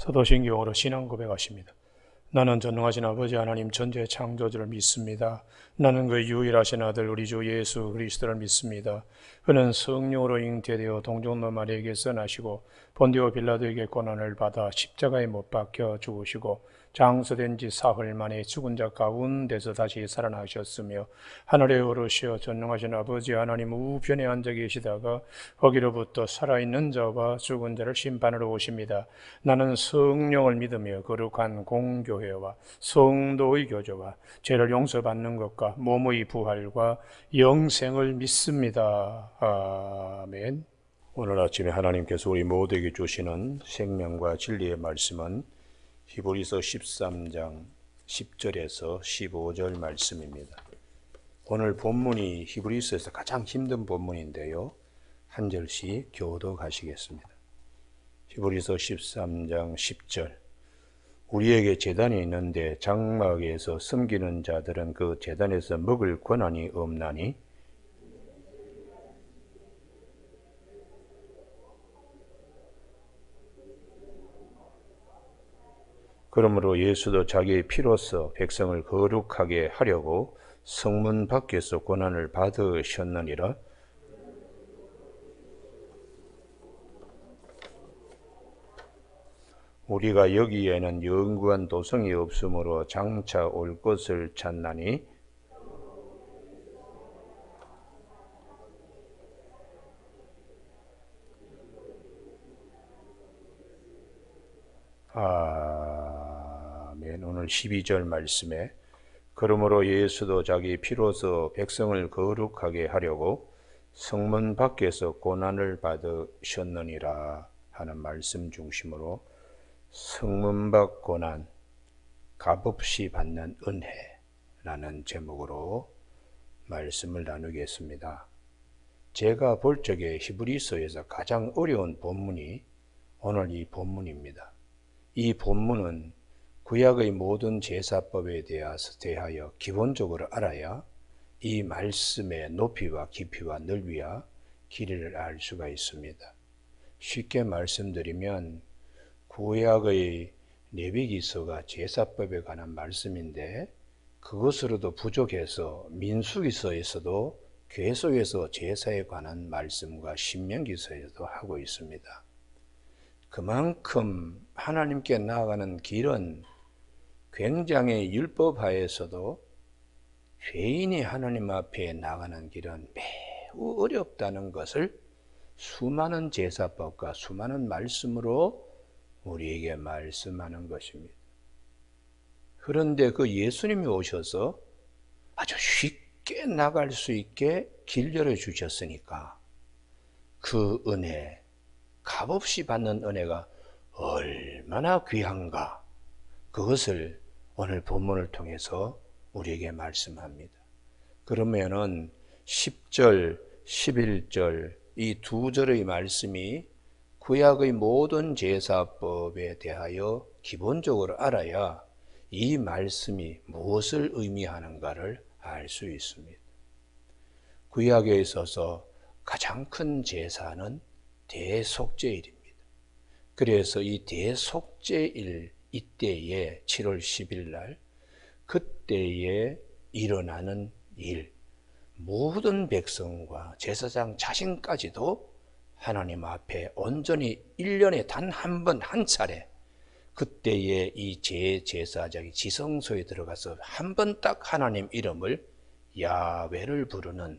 사도신경으로 신앙 고백하십니다. 나는 전능하신 아버지 하나님 전지의 창조주를 믿습니다. 나는 그 유일하신 아들 우리 주 예수 그리스도를 믿습니다. 그는 성령으로 잉태되어 동정녀 마리아에게서 나시고 본디오 빌라도에게 고난을 받아 십자가에 못 박혀 죽으시고 장사된 지 사흘 만에 죽은 자 가운데서 다시 살아나셨으며 하늘에 오르시어 전능하신 아버지 하나님 우편에 앉아 계시다가 거기로부터 살아있는 자와 죽은 자를 심판하러 오십니다. 나는 성령을 믿으며 거룩한 공교회와 성도의 교제와 죄를 용서받는 것과 몸의 부활과 영생을 믿습니다. 아멘. 오늘 아침에 하나님께서 우리 모두에게 주시는 생명과 진리의 말씀은 히브리서 13장 10절에서 15절 말씀입니다. 오늘 본문이 히브리서에서 가장 힘든 본문인데요. 한 절씩 교독하시겠습니다. 히브리서 13장 10절. 우리에게 제단이 있는데 장막에서 섬기는 자들은 그 제단에서 먹을 권한이 없나니 그러므로 예수도 자기의 피로써 백성을 거룩하게 하려고 성문 밖에서 고난을 받으셨느니라. 우리가 여기에는 영구한 도성이 없으므로 장차 올 것을 찾나니 아멘. 오늘 12절 말씀에 그러므로 예수도 자기 피로서 백성을 거룩하게 하려고 성문 밖에서 고난을 받으셨느니라 하는 말씀 중심으로 성문 밖 고난, 값없이 받는 은혜라는 제목으로 말씀을 나누겠습니다. 제가 볼 적에 히브리서에서 가장 어려운 본문이 오늘 이 본문입니다. 이 본문은 구약의 모든 제사법에 대하여 기본적으로 알아야 이 말씀의 높이와 깊이와 넓이와 길이를 알 수가 있습니다. 쉽게 말씀드리면 구약의 레위기서가 제사법에 관한 말씀인데 그것으로도 부족해서 민수기서에서도 계속해서 제사에 관한 말씀과 신명기서에도 하고 있습니다. 그만큼 하나님께 나아가는 길은 굉장히 율법하에서도 죄인이 하나님 앞에 나가는 길은 매우 어렵다는 것을 수많은 제사법과 수많은 말씀으로 우리에게 말씀하는 것입니다. 그런데 그 예수님이 오셔서 아주 쉽게 나갈 수 있게 길 열어주셨으니까 그 은혜, 값없이 받는 은혜가 얼마나 귀한가, 그것을 오늘 본문을 통해서 우리에게 말씀합니다. 그러면은 10절, 11절 이 두 절의 말씀이 구약의 모든 제사법에 대하여 기본적으로 알아야 이 말씀이 무엇을 의미하는가를 알 수 있습니다. 구약에 있어서 가장 큰 제사는 대속죄일입니다. 그래서 이 대속죄일 이때에 7월 10일 날 그때에 일어나는 일, 모든 백성과 제사장 자신까지도 하나님 앞에 온전히 1년에 단 한 번 한 차례 그때에 이 제사장이 지성소에 들어가서 한 번 딱 하나님 이름을 야훼를 부르는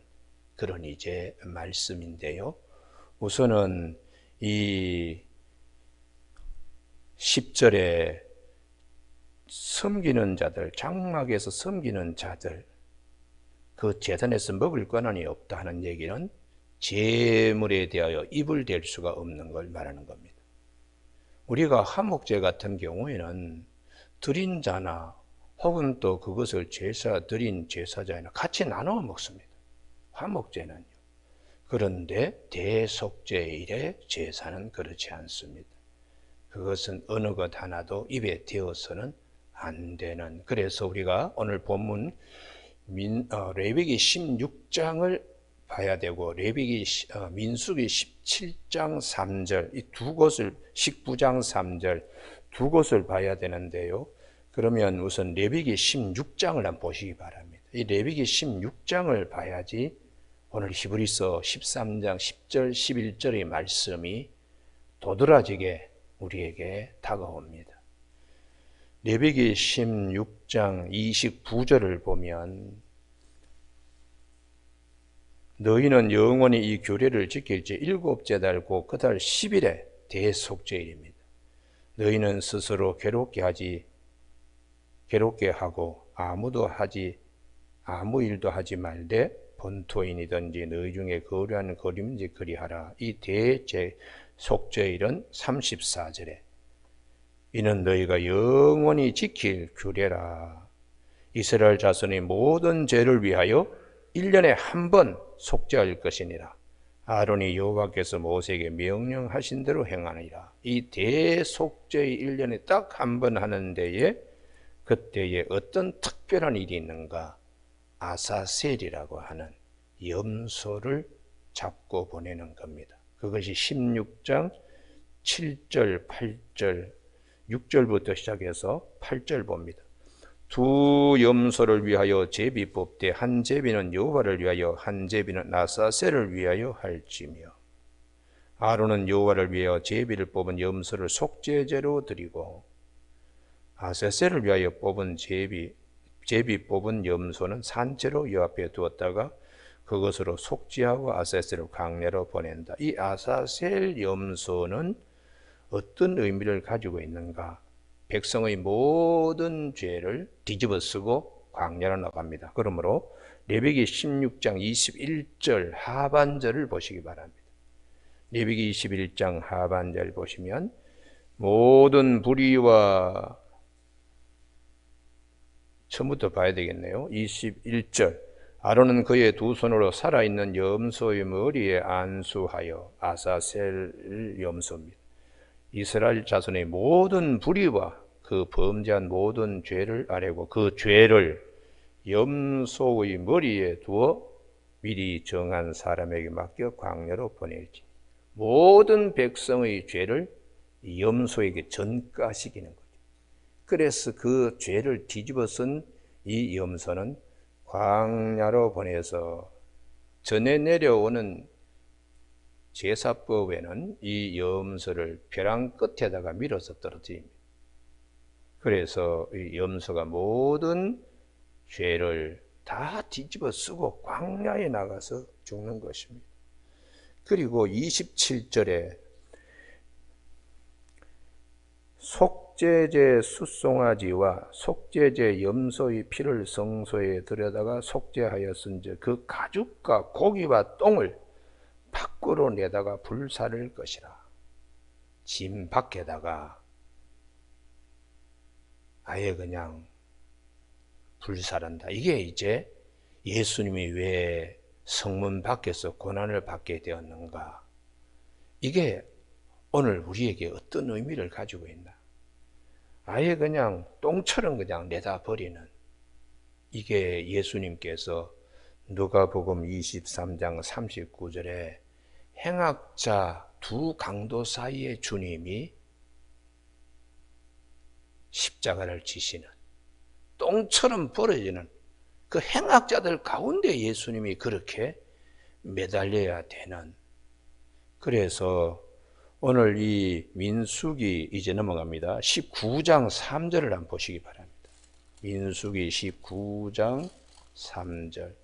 그런 이제 말씀인데요. 우선은 이 10절에 섬기는 자들, 장막에서 섬기는 자들, 그 제단에서 먹을 권한이 없다 하는 얘기는 제물에 대하여 입을 댈 수가 없는 걸 말하는 겁니다. 우리가 화목제 같은 경우에는 드린 자나 혹은 또 그것을 드린 제사자나 같이 나눠 먹습니다. 화목제는요. 그런데 대속죄일의 제사는 그렇지 않습니다. 그것은 어느 것 하나도 입에 대어서는 안 되는, 그래서 우리가 오늘 본문 레위기 16장을 봐야 되고 민수기 17장 3절 이 두 곳을 19장 3절 두 곳을 봐야 되는데요. 그러면 우선 레위기 16장을 한번 보시기 바랍니다. 이 레위기 16장을 봐야지 오늘 히브리서 13장 10절 11절의 말씀이 도드라지게 우리에게 다가옵니다. 레위기 16장 29절을 보면 너희는 영원히 이 규례를 지킬지 일곱째 달 곧 그 달 10일에 대속죄일입니다. 너희는 스스로 괴롭게 하고 아무 일도 하지 말되 본토인이든지 너희 중에 거류하는 거림인지 그리하라. 이 대속죄일은 34절에 이는 너희가 영원히 지킬 규례라. 이스라엘 자손의 모든 죄를 위하여 1년에 한 번 속죄할 것이니라. 아론이 여호와께서 모세에게 명령하신 대로 행하니라. 이 대속죄의 1년에 딱 한 번 하는 데에 그때에 어떤 특별한 일이 있는가? 아사셀이라고 하는 염소를 잡고 보내는 겁니다. 그것이 16장 7절, 8절, 6절부터 시작해서 8절 봅니다. 두 염소를 위하여 제비 뽑되 한 제비는 여호와를 위하여 한 제비는 아사셀을 위하여 할지며 아론은 여호와를 위하여 제비를 뽑은 염소를 속죄제로 드리고 아사셀을 위하여 뽑은 제비 뽑은 염소는 산채로 여 앞에 두었다가 그것으로 속죄하고 아사셀을 광야로 보낸다. 이 아사셀 염소는 어떤 의미를 가지고 있는가? 백성의 모든 죄를 뒤집어 쓰고 광야로 나갑니다. 그러므로 레위기 16장 21절 하반절을 보시기 바랍니다. 레위기 21장 하반절 보시면 모든 불의와 처음부터 봐야 되겠네요. 21절 아론은 그의 두 손으로 살아있는 염소의 머리에 안수하여 아사셀 염소입니다. 이스라엘 자손의 모든 불의와 그 범죄한 모든 죄를 아뢰고 그 죄를 염소의 머리에 두어 미리 정한 사람에게 맡겨 광야로 보낼지. 모든 백성의 죄를 염소에게 전가시키는 거죠. 그래서 그 죄를 뒤집어 쓴 이 염소는 광야로 보내서 전에 내려오는 제사법에는 이 염소를 벼랑 끝에다가 밀어서 떨어뜨립니다. 그래서 이 염소가 모든 죄를 다 뒤집어 쓰고 광야에 나가서 죽는 것입니다. 그리고 27절에 속죄제 숫송아지와 속죄제 염소의 피를 성소에 들여다가 속죄하였은즉 그 가죽과 고기와 똥을 밖으로 내다가 불사를 것이라. 짐 밖에다가 아예 그냥 불사른다. 이게 이제 예수님이 왜 성문 밖에서 고난을 받게 되었는가? 이게 오늘 우리에게 어떤 의미를 가지고 있나? 아예 그냥 똥처럼 그냥 내다 버리는, 이게 예수님께서 누가복음 23장 39절에 행악자 두 강도 사이에 주님이 십자가를 지시는, 똥처럼 버려지는 그 행악자들 가운데 예수님이 그렇게 매달려야 되는. 그래서 오늘 이 민수기 이제 넘어갑니다. 19장 3절을 한번 보시기 바랍니다. 민수기 19장 3절.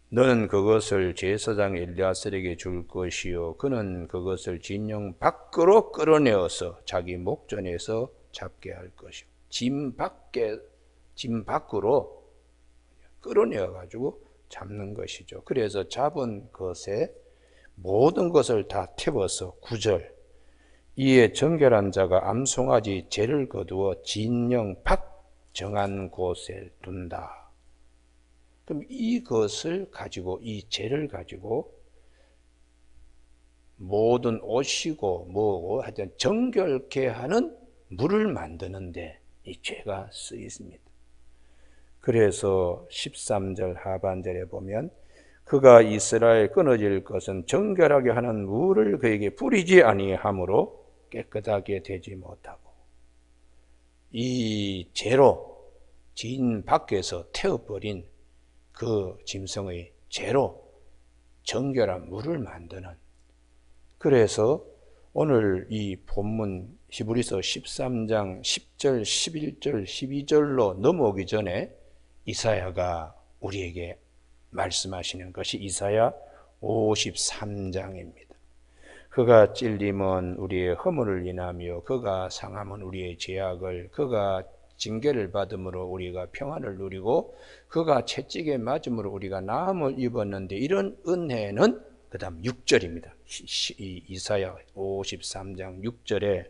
너는 그것을 제사장 엘리야셀에게 줄 것이요 그는 그것을 진영 밖으로 끌어내어서 자기 목전에서 잡게 할 것이요. 짐 밖으로 끌어내어 가지고 잡는 것이죠. 그래서 잡은 것에 모든 것을 다 태워서 9절 이에 정결한 자가 암송아지 죄를 거두어 진영 밖 정한 곳에 둔다. 그럼 이것을 가지고, 이 죄를 가지고 모든 옷이고 뭐고 하여튼 정결케 하는 물을 만드는데 이 죄가 쓰였습니다. 그래서 13절 하반절에 보면 그가 이스라엘 끊어질 것은 정결하게 하는 물을 그에게 뿌리지 아니하므로 깨끗하게 되지 못하고, 이 죄로 진 밖에서 태워버린 그 짐승의 죄로 정결한 물을 만드는, 그래서 오늘 이 본문 히브리서 13장 10절, 11절, 12절로 넘어오기 전에 이사야가 우리에게 말씀하시는 것이 이사야 53장입니다. 그가 찔림은 우리의 허물을 인하며 그가 상함은 우리의 죄악을, 그가 징계를 받음으로 우리가 평안을 누리고 그가 채찍에 맞음으로 우리가 나음을 입었는데, 이런 은혜는 그 다음 6절입니다. 이사야 53장 6절에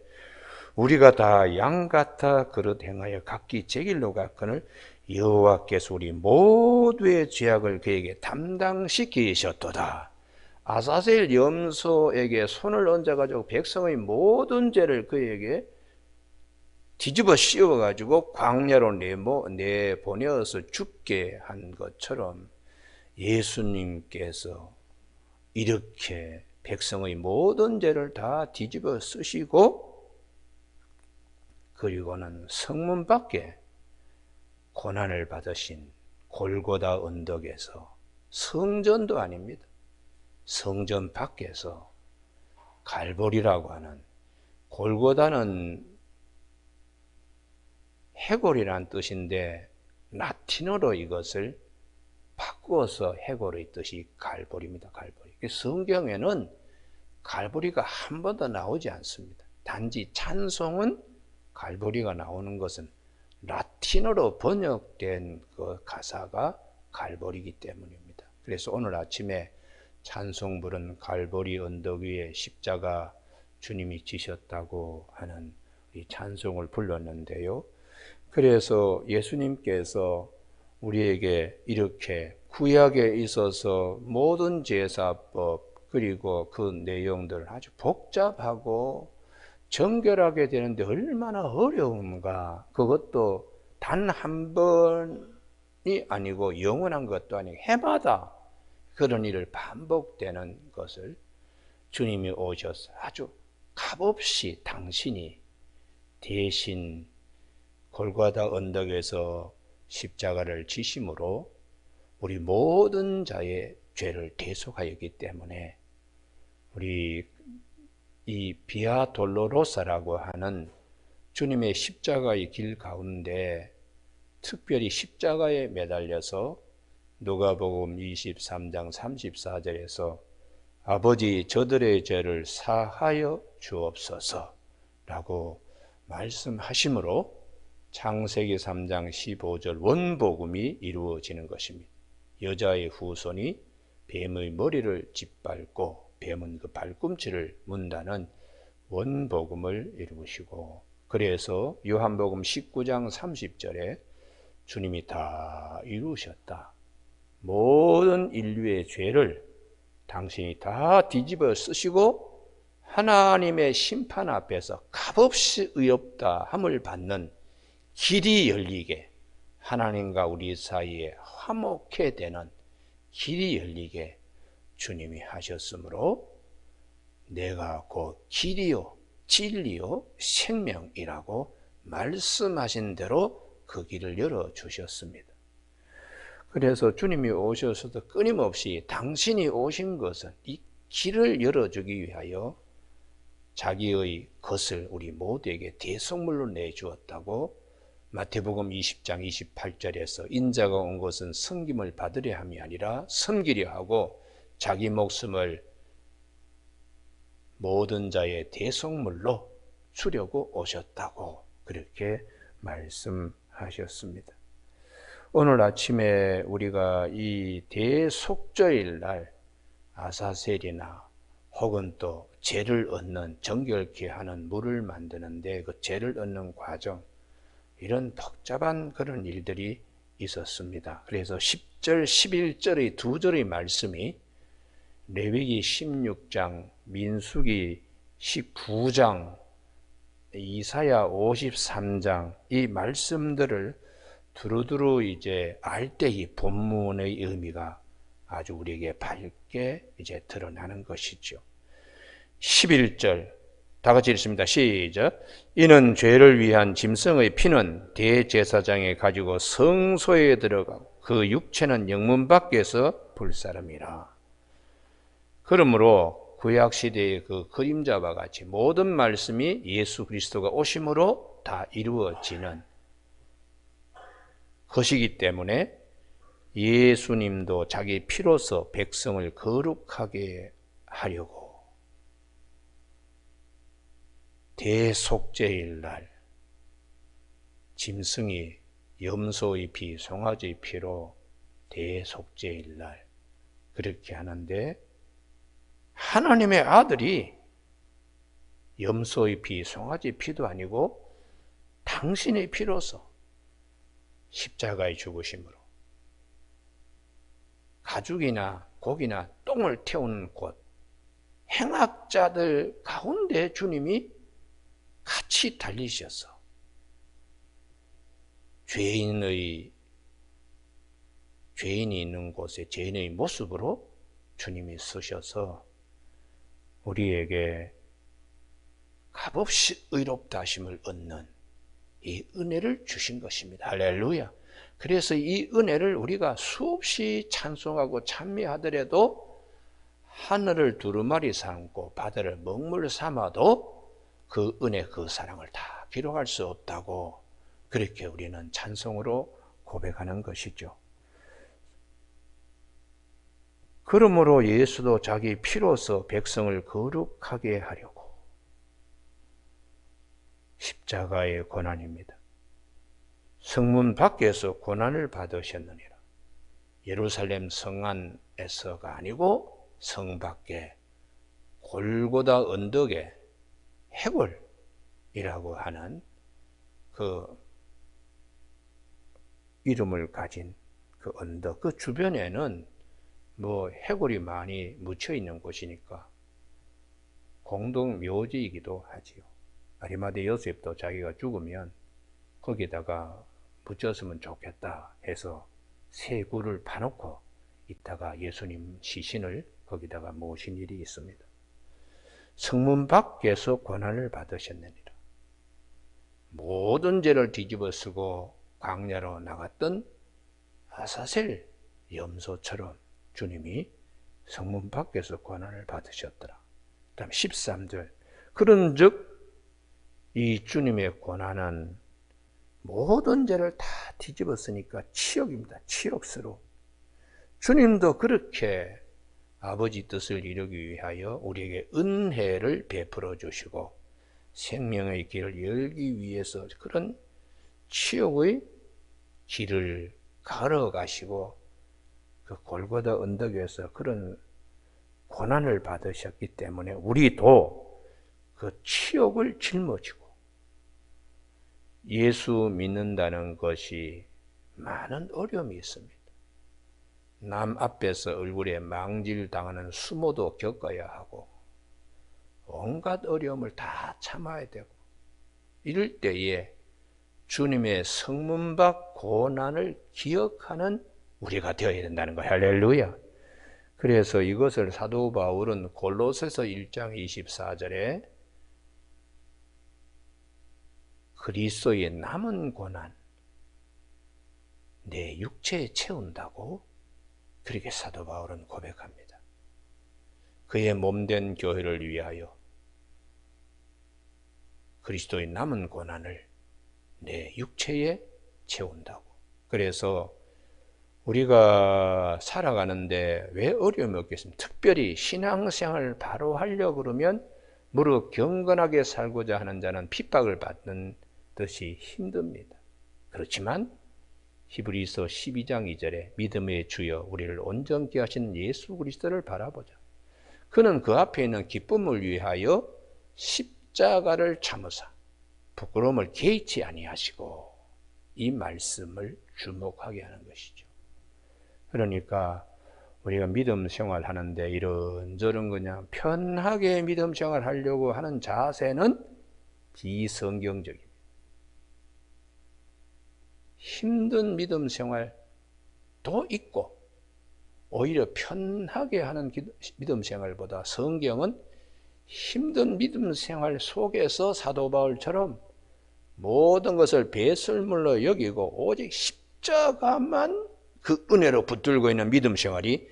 우리가 다 양같아 그릇 행하여 각기 제 길로 갔거늘 여호와께서 우리 모두의 죄악을 그에게 담당시키셨도다. 아사셀 염소에게 손을 얹어가지고 백성의 모든 죄를 그에게 뒤집어 씌워가지고 광야로 내보내어서 죽게 한 것처럼 예수님께서 이렇게 백성의 모든 죄를 다 뒤집어 쓰시고, 그리고는 성문 밖에 고난을 받으신 골고다 언덕에서, 성전도 아닙니다, 성전 밖에서 갈보리라고 하는, 골고다는 해골이란 뜻인데 라틴어로 이것을 바꾸어서 해골의 뜻이 갈보리입니다. 갈보리. 성경에는 갈보리가 한 번도 나오지 않습니다. 단지 찬송은 갈보리가 나오는 것은 라틴어로 번역된 그 가사가 갈보리이기 때문입니다. 그래서 오늘 아침에 찬송 부른 갈보리 언덕 위에 십자가 주님이 지셨다고 하는 이 찬송을 불렀는데요. 그래서 예수님께서 우리에게 이렇게 구약에 있어서 모든 제사법, 그리고 그 내용들 아주 복잡하고 정결하게 되는데 얼마나 어려운가, 그것도 단 한 번이 아니고 영원한 것도 아니고 해마다 그런 일을 반복되는 것을 주님이 오셔서 아주 값없이 당신이 대신 골고다 언덕에서 십자가를 지심으로 우리 모든 자의 죄를 대속하였기 때문에, 우리 이 비아 돌로로사라고 하는 주님의 십자가의 길 가운데 특별히 십자가에 매달려서 누가복음 23장 34절에서 아버지 저들의 죄를 사하여 주옵소서라고 말씀하심으로 창세기 3장 15절 원복음이 이루어지는 것입니다. 여자의 후손이 뱀의 머리를 짓밟고 뱀은 그 발꿈치를 문다는 원복음을 이루시고, 그래서 요한복음 19장 30절에 주님이 다 이루셨다. 모든 인류의 죄를 당신이 다 뒤집어 쓰시고 하나님의 심판 앞에서 값없이 의롭다 함을 받는 길이 열리게, 하나님과 우리 사이에 화목해 되는 길이 열리게 주님이 하셨으므로 내가 곧 길이요 진리요 생명이라고 말씀하신 대로 그 길을 열어주셨습니다. 그래서 주님이 오셔서도 끊임없이 당신이 오신 것은 이 길을 열어주기 위하여 자기의 것을 우리 모두에게 대속물로 내주었다고 마태복음 20장 28절에서 인자가 온 것은 섬김을 받으려 함이 아니라 섬기려 하고 자기 목숨을 모든 자의 대속물로 주려고 오셨다고 그렇게 말씀하셨습니다. 오늘 아침에 우리가 이 대속죄일 날 아사셀이나 혹은 또 죄를 얻는, 정결케 하는 물을 만드는데 그 죄를 얻는 과정, 이런 복잡한 그런 일들이 있었습니다. 그래서 10절, 11절의 두 절의 말씀이 레위기 16장, 민수기 19장에 이사야 53장 이 말씀들을 두루두루 이제 알 때 이 본문의 의미가 아주 우리에게 밝게 이제 드러나는 것이죠. 11절 다 같이 읽습니다. 시작. 이는 죄를 위한 짐승의 피는 대제사장에 가지고 성소에 들어가고 그 육체는 영문 밖에서 불사름이라. 그러므로 구약 시대의 그 그림자와 같이 모든 말씀이 예수 그리스도가 오심으로 다 이루어지는 것이기 때문에 예수님도 자기 피로서 백성을 거룩하게 하려고 대속죄일 날 짐승이 염소의 피, 송아지의 피로 대속죄일 날 그렇게 하는데 하나님의 아들이 염소의 피, 송아지의 피도 아니고 당신의 피로서 십자가의 죽으심으로 가죽이나 고기나 똥을 태우는 곳 행악자들 가운데 주님이 같이 달리셔서 죄인이 있는 곳에 죄인의 모습으로 주님이 서셔서 우리에게 값없이 의롭다 하심을 얻는 이 은혜를 주신 것입니다. 할렐루야. 그래서 이 은혜를 우리가 수없이 찬송하고 찬미하더라도 하늘을 두루마리 삼고 바다를 먹물 삼아도 그 은혜, 그 사랑을 다 기록할 수 없다고 그렇게 우리는 찬송으로 고백하는 것이죠. 그러므로 예수도 자기 피로서 백성을 거룩하게 하려고 십자가의 고난입니다. 성문 밖에서 고난을 받으셨느니라. 예루살렘 성 안에서가 아니고 성 밖에 골고다 언덕에 해골이라고 하는 그 이름을 가진 그 언덕, 그 주변에는 뭐 해골이 많이 묻혀 있는 곳이니까 공동 묘지이기도 하지요. 아리마대 요셉도 자기가 죽으면 거기다가 묻혔으면 좋겠다 해서 새 굴을 파놓고 있다가 예수님 시신을 거기다가 모신 일이 있습니다. 성문 밖에서 고난을 받으셨느니라. 모든 죄를 뒤집어 쓰고 광야로 나갔던 아사셀 염소처럼 주님이 성문 밖에서 고난을 받으셨더라. 그 다음 13절 그런즉 이 주님의 고난은 모든 죄를 다 뒤집었으니까 치욕입니다. 치욕스러워. 주님도 그렇게 아버지 뜻을 이루기 위하여 우리에게 은혜를 베풀어 주시고 생명의 길을 열기 위해서 그런 치욕의 길을 걸어가시고 그 골고다 언덕에서 그런 고난을 받으셨기 때문에 우리도 그 치욕을 짊어지고 예수 믿는다는 것이 많은 어려움이 있습니다. 남 앞에서 얼굴에 망질 당하는 수모도 겪어야 하고 온갖 어려움을 다 참아야 되고 이럴 때에 주님의 성문 밖 고난을 기억하는 우리가 되어야 된다는 거예요. 할렐루야. 그래서 이것을 사도 바울은 골로새서 1장 24절에 그리스도의 남은 고난 내 육체에 채운다고 그렇게 사도 바울은 고백합니다. 그의 몸된 교회를 위하여 그리스도의 남은 고난을 내 육체에 채운다고. 그래서 우리가 살아가는데 왜 어려움이 없겠습니까? 특별히 신앙생활을 바로 하려고 그러면 무릇 경건하게 살고자 하는 자는 핍박을 받는 듯이 힘듭니다. 그렇지만 히브리서 12장 2절에 믿음의 주여 우리를 온전케 하시는 예수 그리스도를 바라보자. 그는 그 앞에 있는 기쁨을 위하여 십자가를 참으사 부끄러움을 개의치 아니하시고 이 말씀을 주목하게 하는 것이죠. 그러니까 우리가 믿음 생활하는데 이런저런 그냥 편하게 믿음 생활하려고 하는 자세는 비성경적입니다. 힘든 믿음 생활도 있고 오히려 편하게 하는 믿음 생활보다 성경은 힘든 믿음 생활 속에서 사도 바울처럼 모든 것을 배설물로 여기고 오직 십자가만 그 은혜로 붙들고 있는 믿음 생활이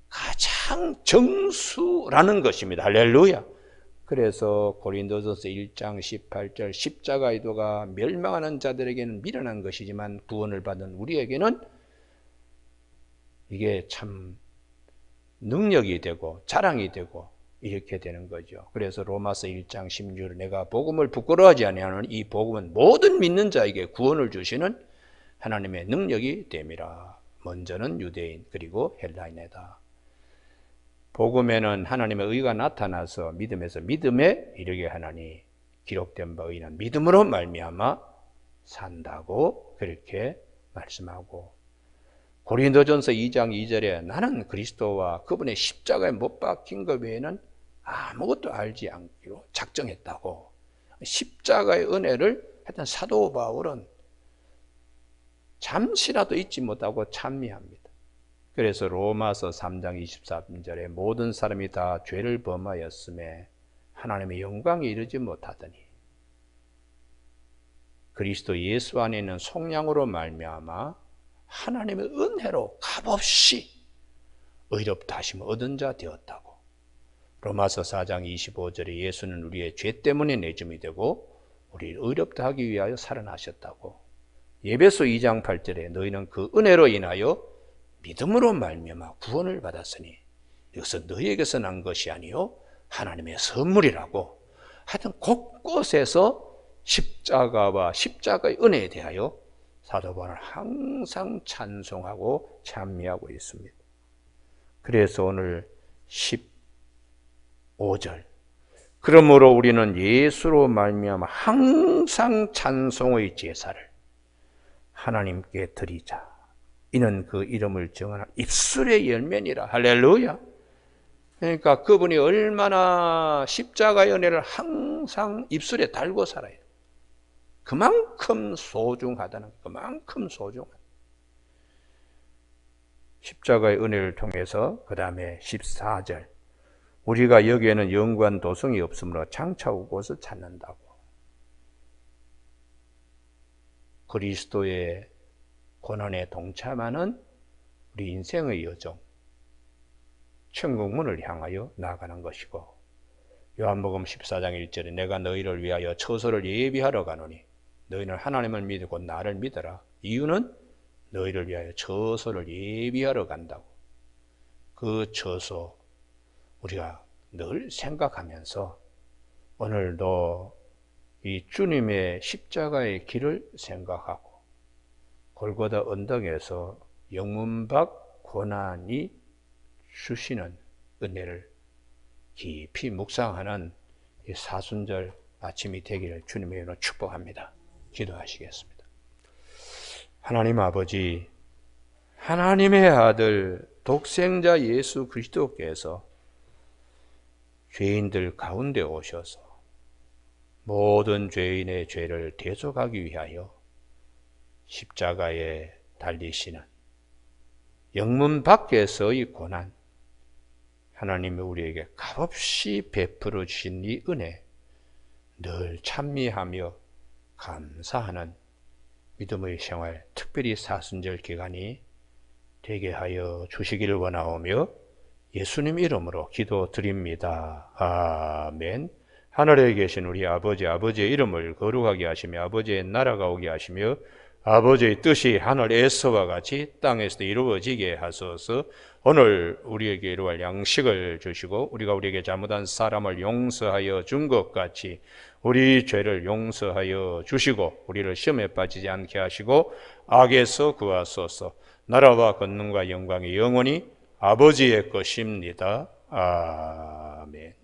가장 정수라는 것입니다. 할렐루야. 그래서 고린도전서 1장 18절 십자가의 도가 멸망하는 자들에게는 미련한 것이지만 구원을 받은 우리에게는 이게 참 능력이 되고 자랑이 되고 이렇게 되는 거죠. 그래서 로마서 1장 16절 내가 복음을 부끄러워하지 아니하노니 이 복음은 모든 믿는 자에게 구원을 주시는 하나님의 능력이 됨이라. 먼저는 유대인 그리고 헬라인이다. 복음에는 하나님의 의가 나타나서 믿음에서 믿음에 이르게 하나니 기록된 바 의는 믿음으로 말미암아 산다고 그렇게 말씀하고, 고린도전서 2장 2절에 나는 그리스도와 그분의 십자가에 못 박힌 것 외에는 아무것도 알지 않기로 작정했다고. 십자가의 은혜를 하여튼 사도 바울은 잠시라도 잊지 못하고 찬미합니다. 그래서 로마서 3장 23절에 모든 사람이 다 죄를 범하였음에 하나님의 영광에 이르지 못하더니 그리스도 예수 안에 있는 속량으로 말미암아 하나님의 은혜로 값없이 의롭다 하심을 얻은 자 되었다고. 로마서 4장 25절에 예수는 우리의 죄 때문에 내줌이 되고 우리를 의롭다 하기 위하여 살아나셨다고. 에베소 2장 8절에 너희는 그 은혜로 인하여 믿음으로 말미암아 구원을 받았으니 이것은 너희에게서 난 것이 아니요 하나님의 선물이라고. 하여튼 곳곳에서 십자가와 십자가의 은혜에 대하여 사도 바울은 항상 찬송하고 찬미하고 있습니다. 그래서 오늘 15절 그러므로 우리는 예수로 말미암아 항상 찬송의 제사를 하나님께 드리자. 이는 그 이름을 정하는 입술의 열매니라. 할렐루야. 그러니까 그분이 얼마나 십자가의 은혜를 항상 입술에 달고 살아요. 그만큼 소중하다는, 그만큼 소중한 십자가의 은혜를 통해서. 그 다음에 14절 우리가 여기에는 영구한 도성이 없으므로 장차 올 곳을 찾는다고. 그리스도의 고난에 동참하는 우리 인생의 여정, 천국문을 향하여 나아가는 것이고, 요한복음 14장 1절에 내가 너희를 위하여 처소를 예비하러 가노니 너희는 하나님을 믿고 나를 믿어라. 이유는 너희를 위하여 처소를 예비하러 간다고. 그 처소 우리가 늘 생각하면서 오늘도 이 주님의 십자가의 길을 생각하고 골고다 언덕에서 영문 밖 고난이 주시는 은혜를 깊이 묵상하는 이 사순절 아침이 되기를 주님의 이름으로 축복합니다. 기도하시겠습니다. 하나님 아버지, 하나님의 아들 독생자 예수 그리스도께서 죄인들 가운데 오셔서 모든 죄인의 죄를 대속하기 위하여 십자가에 달리시는 영문 밖에서의 고난, 하나님이 우리에게 값없이 베풀어 주신 이 은혜 늘 찬미하며 감사하는 믿음의 생활, 특별히 사순절 기간이 되게 하여 주시기를 원하오며 예수님 이름으로 기도드립니다. 아멘. 하늘에 계신 우리 아버지, 아버지의 이름을 거룩하게 하시며 아버지의 나라가 오게 하시며 아버지의 뜻이 하늘에서와 같이 땅에서도 이루어지게 하소서. 오늘 우리에게 이루어갈 양식을 주시고 우리가 우리에게 잘못한 사람을 용서하여 준 것 같이 우리 죄를 용서하여 주시고 우리를 시험에 빠지지 않게 하시고 악에서 구하소서. 나라와 권능과 영광이 영원히 아버지의 것입니다. 아멘.